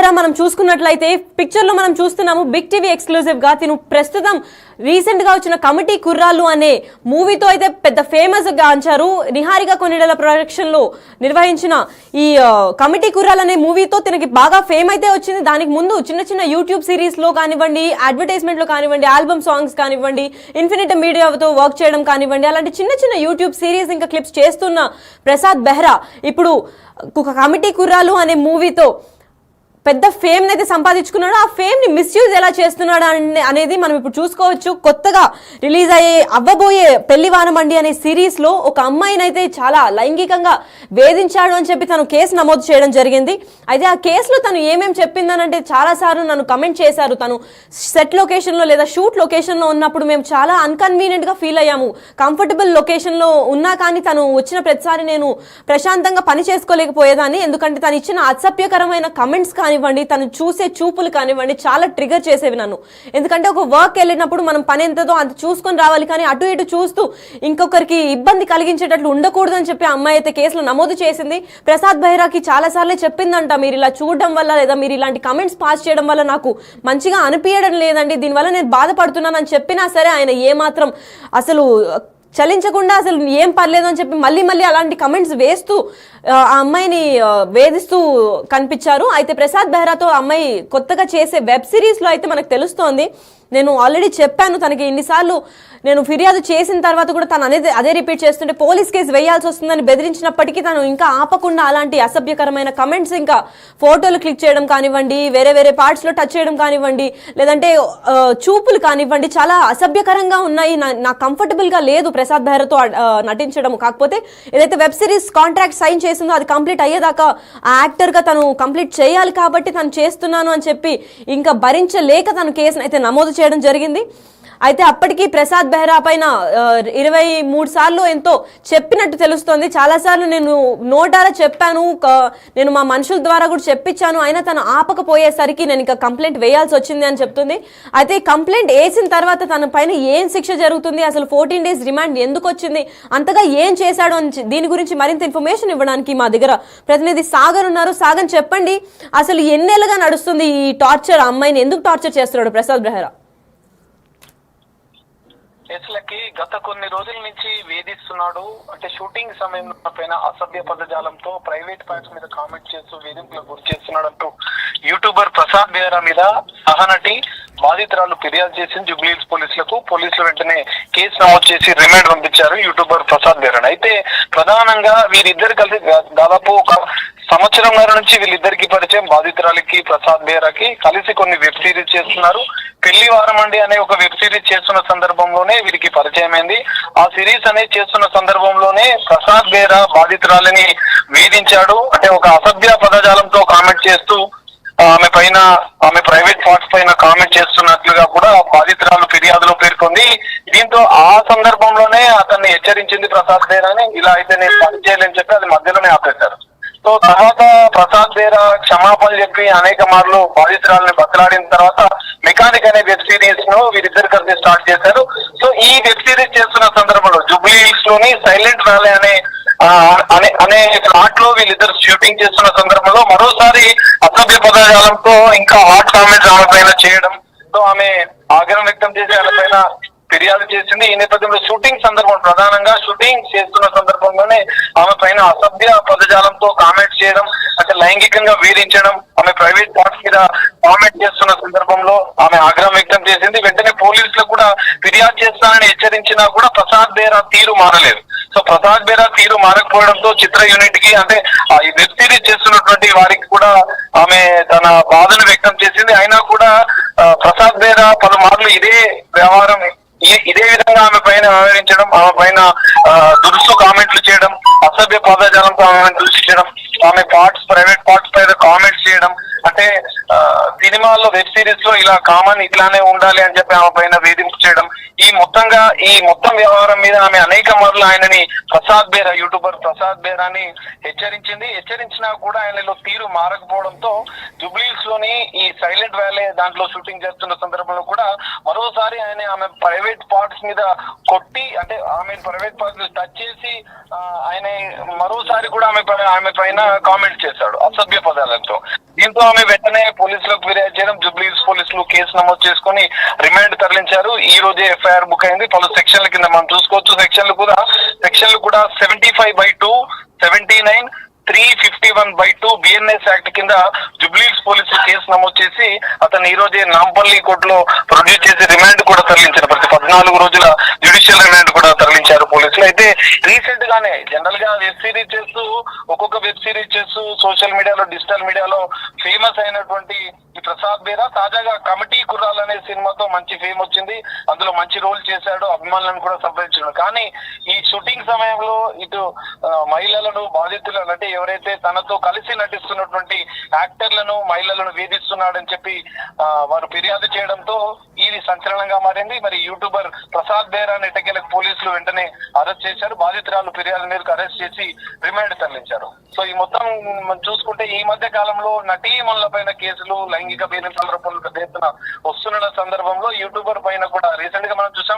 బెహ్రా మనం చూసుకున్నట్లయితే పిక్చర్ లో మనం చూస్తున్నాము బిగ్ టీవీ ఎక్స్క్లూజివ్ గా తిను ప్రస్తుతం రీసెంట్ గా వచ్చిన కమిటీ కుర్రాళ్ళు అనే మూవీతో అయితే పెద్ద ఫేమస్ గా అంచారు. నిహారిక కొనిడెల ప్రొడక్షన్ లో నిర్వహించిన ఈ కమిటీ కుర్రాళ్ళు అనే మూవీతో తనకి బాగా ఫేమ్ అయితే వచ్చింది. దానికి ముందు చిన్న చిన్న యూట్యూబ్ సిరీస్ లో కానివ్వండి, అడ్వర్టైజ్మెంట్ లో కానివ్వండి, ఆల్బమ్ సాంగ్స్ కానివ్వండి, ఇన్ఫినిట్ మీడియాతో వర్క్ చేయడం కానివ్వండి, అలాంటి చిన్న చిన్న యూట్యూబ్ సిరీస్ ఇంకా క్లిప్స్ చేస్తున్న ప్రసాద్ బెహ్రా ఇప్పుడు ఒక కమిటీ కుర్రాళ్ళు అనే మూవీతో పెద్ద ఫేమ్ అయితే సంపాదించుకున్నాడు. ఆ ఫేమ్ ని మిస్యూజ్ ఎలా చేస్తున్నాడు అనేది మనం ఇప్పుడు చూసుకోవచ్చు. కొత్తగా రిలీజ్ అవ్వబోయే పెళ్లివానమండి అనే సిరీస్ లో ఒక అమ్మాయిని అయితే చాలా లైంగికంగా వేధించాడు అని చెప్పి తను కేసు నమోదు చేయడం జరిగింది. అయితే ఆ కేసులో తను ఏమేమి చెప్పిందనంటే చాలా సార్లు నన్ను కమెంట్ చేశారు. తను సెట్ లొకేషన్ లో లేదా షూట్ లొకేషన్ లో ఉన్నప్పుడు మేము చాలా అన్కన్వీనియంట్ గా ఫీల్ అయ్యాము. కంఫర్టబుల్ లొకేషన్ లో ఉన్నా కానీ తను వచ్చిన ప్రతిసారి నేను ప్రశాంతంగా పని చేసుకోలేకపోయేదాన్ని. ఎందుకంటే తను ఇచ్చిన అసభ్యకరమైన కమెంట్స్ కానివ్వండి, తను చూసే చూపులు కానివ్వండి చాలా ట్రిగర్ చేసేవి నన్ను. ఎందుకంటే ఒక వర్క్ వెళ్ళినప్పుడు మనం పని ఎంతదో అంత చూసుకొని రావాలి, కానీ అటు ఇటు చూస్తూ ఇంకొకరికి ఇబ్బంది కలిగించేటట్లు ఉండకూడదు అని చెప్పి అమ్మాయి అయితే కేసులో నమోదు చేసింది. ప్రసాద్ బెహ్రాకి చాలా సార్లే చెప్పిందంట, మీరు ఇలా చూడడం వల్ల లేదా మీరు ఇలాంటి కమెంట్స్ పాస్ చేయడం వల్ల నాకు మంచిగా అనిపించడం లేదండి, దీనివల్ల నేను బాధపడుతున్నాను అని చెప్పినా సరే ఆయన ఏమాత్రం అసలు చలించకుండా అసలు ఏం పర్లేదు అని చెప్పి మళ్ళీ మళ్ళీ అలాంటి కమెంట్స్ వేస్తూ ఆ అమ్మాయిని వేధిస్తూ కనిపించారు. అయితే ప్రసాద్ బెహ్రాతో అమ్మాయి కొత్తగా చేసే వెబ్ సిరీస్ లో అయితే మనకు తెలుస్తోంది. నేను ఆల్రెడీ చెప్పాను తనకి ఇన్నిసార్లు నేను ఫిర్యాదు చేసిన తర్వాత కూడా తను అదే రిపీట్ చేస్తుంటే పోలీస్ కేసు వేయాల్సి వస్తుందని బెదిరించినప్పటికీ తను ఇంకా ఆపకుండా అలాంటి అసభ్యకరమైన కమెంట్స్ ఇంకా ఫోటోలు క్లిక్ చేయడం కానివ్వండి, వేరే వేరే పార్ట్స్ లో టచ్ చేయడం కానివ్వండి, లేదంటే చూపులు కానివ్వండి చాలా అసభ్యకరంగా ఉన్నాయి. నాకు కంఫర్టబుల్ గా లేదు ప్రసాద్ బెహ్రాతో నటించడం. కాకపోతే ఏదైతే వెబ్ సిరీస్ కాంట్రాక్ట్ సైన్ చేసిందో అది కంప్లీట్ అయ్యేదాకా ఆ యాక్టర్ గా తను కంప్లీట్ చేయాలి కాబట్టి తను చేస్తున్నాను అని చెప్పి ఇంకా భరించలేక తను కేసును అయితే నమోదు చేయడం జరిగింది. అయితే అప్పటికి ప్రసాద్ బెహ్రా పైన 23 సార్లు ఎంతో చెప్పినట్టు తెలుస్తోంది. చాలాసార్లు నేను నోటారా చెప్పాను, నేను మా మనుషుల ద్వారా కూడా చెప్పించాను, అయినా తను ఆపకపోయేసరికి నేను ఇంకా కంప్లైంట్ వేయాల్సి వచ్చింది అని చెప్తుంది. అయితే కంప్లైంట్ వేసిన తర్వాత తన పైన ఏం శిక్ష జరుగుతుంది, అసలు 14 days రిమాండ్ ఎందుకు వచ్చింది, అంతగా ఏం చేశాడు అని దీని గురించి మరింత ఇన్ఫర్మేషన్ ఇవ్వడానికి మా దగ్గర ప్రతినిధి సాగర్ ఉన్నారు. సాగర్ చెప్పండి, అసలు ఎన్నేళ్ళుగా నడుస్తుంది ఈ టార్చర్, అమ్మాయిని ఎందుకు టార్చర్ చేస్తున్నాడు ప్రసాద్ బెహ్రా? కేసులకి గత కొన్ని రోజుల నుంచి వేధిస్తున్నాడు. అంటే షూటింగ్ సమయంలో పైన అసభ్య పదజాలంతో ప్రైవేట్ పార్ట్స్ మీద కామెంట్ చేస్తూ వేధింపులకు గురి చేస్తున్నాడు అంటూ యూట్యూబర్ ప్రసాద్ బెహ్రా మీద సహనటి బాధితురాలు ఫిర్యాదు చేసింది జూబ్లీహిల్స్ పోలీసులకు. పోలీసులు వెంటనే కేసు నమోదు చేసి రిమాండ్ పంపించారు యూట్యూబర్ ప్రసాద్ బెహ్రా. అయితే ప్రధానంగా వీరిద్దరు కలిసి దాదాపు ఒక సంవత్సరంన్నర నుంచి వీళ్ళిద్దరికి పరిచయం. బాధితురాలికి ప్రసాద్ బెహ్రాకి కలిసి కొన్ని వెబ్ సిరీస్ చేస్తున్నారు. పెళ్లి వారమండి అనే ఒక వెబ్ సిరీస్ చేస్తున్న సందర్భంలోనే వీరికి పరిచయం అయింది. ఆ సిరీస్ అనేది చేస్తున్న సందర్భంలోనే ప్రసాద్ బెహ్రా బాధితురాలిని వేధించాడు. అంటే ఒక అసభ్య పదజాలంతో కామెంట్ చేస్తూ ఆమె ప్రైవేట్ పార్ట్స్ పైన కామెంట్ చేస్తున్నట్లుగా కూడా బాధితురాలు ఫిర్యాదులో పేర్కొంది. దీంతో ఆ సందర్భంలోనే అతన్ని హెచ్చరించింది ప్రసాద్ బెహ్రాని, ఇలా అయితే నేను పని చేయలేని చెప్పి అది మధ్యలోనే ఆపేశారు. సో తర్వాత ప్రసాద్ బెహ్రా క్షమాపణ చెప్పి అనేక మార్లు బాధితురాలని బతలాడిన తర్వాత మెకానిక్ అనే వెబ్ సిరీస్ ను వీరిద్దరు కలిసి స్టార్ట్ చేశారు. సో ఈ వెబ్ సిరీస్ చేస్తున్న సందర్భంలో జూబ్లీహిల్స్ లోని సైలెంట్ వ్యాలీ అనే ఫ్లాట్ లో వీళ్ళిద్దరు షూటింగ్ చేస్తున్న సందర్భంలో మరోసారి అసభ్య పదజాలంతో ఇంకా హాట్ కామెంట్స్ ఆమె పైన చేయడం, సో ఆమె ఆగ్రహం వ్యక్తం చేసి ఆమె పైన ఫిర్యాదు చేసింది. ఈ నేపథ్యంలో షూటింగ్ సందర్భం ప్రధానంగా షూటింగ్ చేస్తున్న సందర్భంలోనే ఆమె పైన అసభ్య పదజాలంతో కామెంట్స్ చేయడం, అంటే లైంగికంగా వేధించడం, ఆమె ప్రైవేట్ పార్ట్స్ మీద కామెంట్ చేస్తున్న సందర్భంలో ఆమె ఆగ్రహం వ్యక్తం చేసింది. వెంటనే పోలీసులకు కూడా ఫిర్యాదు చేస్తానని హెచ్చరించినా కూడా ప్రసాద్ బెహ్రా తీరు మారలేదు. సో ప్రసాద్ బెహ్రా తీరు మారకపోవడంతో చిత్ర యూనిట్ కి, అంటే ఈ వెబ్ సిరీస్ చేస్తున్నటువంటి వారికి కూడా ఆమె తన బాధను వ్యక్తం చేసింది. అయినా కూడా ప్రసాద్ బెహ్రా పలుమార్లు ఇదే వ్యవహారం ఇదే విధంగా ఆమె పైన వ్యవహరించడం, ఆమె పైన దురుసు కామెంట్లు చేయడం, అసభ్య పదజాలంతో ఆమె దూషించడం, ఆమె ప్రైవేట్ పార్ట్స్ పైన కామెంట్స్ చేయడం, అంటే సినిమాల్లో వెబ్ సిరీస్ లో ఇలా కామన్ ఇట్లానే ఉండాలి అని చెప్పి ఆమె పైన వేధింపు చేయడం, ఈ మొత్తం వ్యవహారం మీద ఆమె అనేక మార్లు ఆయనని ప్రసాద్ బెహ్రా యూట్యూబర్ ప్రసాద్ బెహ్రాని హెచ్చరించినా కూడా ఆయనలో తీరు మారకపోవడంతో జూబ్లీహిల్స్ లోని ఈ సైలెంట్ వ్యాలీ దాంట్లో షూటింగ్ చేస్తున్న సందర్భంలో కూడా మరోసారి ఆమె ప్రైవేట్ పార్ట్స్ మీద కొట్టి, అంటే ఆమె ప్రైవేట్ పార్ట్స్ టచ్ చేసి ఆయన మరోసారి కూడా ఆమె పైన కామెంట్ చేశాడు అసభ్య పదాలతో. దీంతో ఆమె వెంటనే పోలీసులకు ఫిర్యాదు చేయడం, జూబ్లీహిల్స్ పోలీసులు కేసు నమోదు చేసుకుని రిమాండ్ తరలించారు. ఈ రోజే ఎఫ్ఐఆర్ బుక్ అయింది. పలు సెక్షన్ల కింద మనం చూసుకోవచ్చు. సెక్షన్లు కూడా 75/2, 79, 351/2 బిఎన్ఎస్ యాక్ట్ కింద జూబ్లీహిల్స్ పోలీసులు కేసు నమోదు చేసి అతను ఈ రోజే నాంపల్లి కోర్టులో ప్రొడ్యూస్ చేసి రిమాండ్ కూడా తరలించారు. ప్రతి 14 రోజుల జ్యుడిషియల్ రిమాండ్ కూడా తరలించారు పోలీసులు. అయితే రీసెంట్ గానే జనరల్ గా వెబ్ సిరీస్ చేస్తూ ఒక్కొక్క వెబ్ సిరీస్ చేస్తూ సోషల్ మీడియాలో, డిజిటల్ మీడియాలో ఫేమస్ అయినటువంటి ఈ ప్రసాద్ బేరా తాజాగా కమిటీ కుర్రాలు అనే సినిమాతో మంచి ఫేమ్ వచ్చింది. అందులో మంచి రోల్ చేశాడు, అభిమానులను కూడా సంప్రదించాడు. కానీ ఈ షూటింగ్ సమయంలో ఇటు మహిళలను, బాధితులను అంటే ఎవరైతే తనతో కలిసి నటిస్తున్నటువంటి యాక్టర్లను, మహిళలను వేధిస్తున్నాడని చెప్పి వారు ఫిర్యాదు చేయడంతో ఇది సంచలనంగా మారింది. మరి యూట్యూబర్ ప్రసాద్ బేరా ఎట్టకేలకు పోలీసులు వెంటనే అరెస్ట్ చేశారు. బాధితురాలు ఫిర్యాదు మేరకు అరెస్ట్ చేసి రిమాండ్ తరలించారు. సో ఈ మొత్తం చూసుకుంటే ఈ మధ్య కాలంలో నటీమణుల పైన కేసులు, లైంగిక వేధింపుల రూపంలో పెద్ద ఎత్తున వస్తున్న సందర్భంలో యూట్యూబర్ పైన కూడా రీసెంట్ గా మనం చూసాం.